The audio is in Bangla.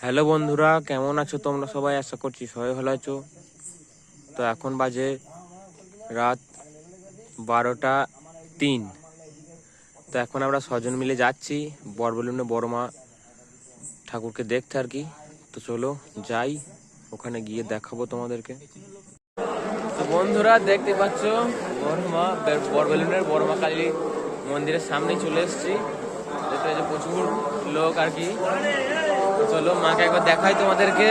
হ্যালো বন্ধুরা, কেমন আছো তোমরা সবাই? আশা করছি সবাই ভালো আছো। তো এখন বাজে রাত 12টা 3। তো এখন আমরা ছজন মিলে যাচ্ছি বরবেলুনে বড় মা ঠাকুরকে দেখতে আর কি। তো চলো যাই, ওখানে গিয়ে দেখাবো তোমাদেরকে। তো বন্ধুরা দেখতে পাচ্ছ বরবেলুনের বড় মা কালী মন্দিরের সামনে চলে এসেছি। দেখতে পাচ্ছি প্রচুর লোক আর কি। চলো মাকে একবার দেখাই তোমাদেরকে।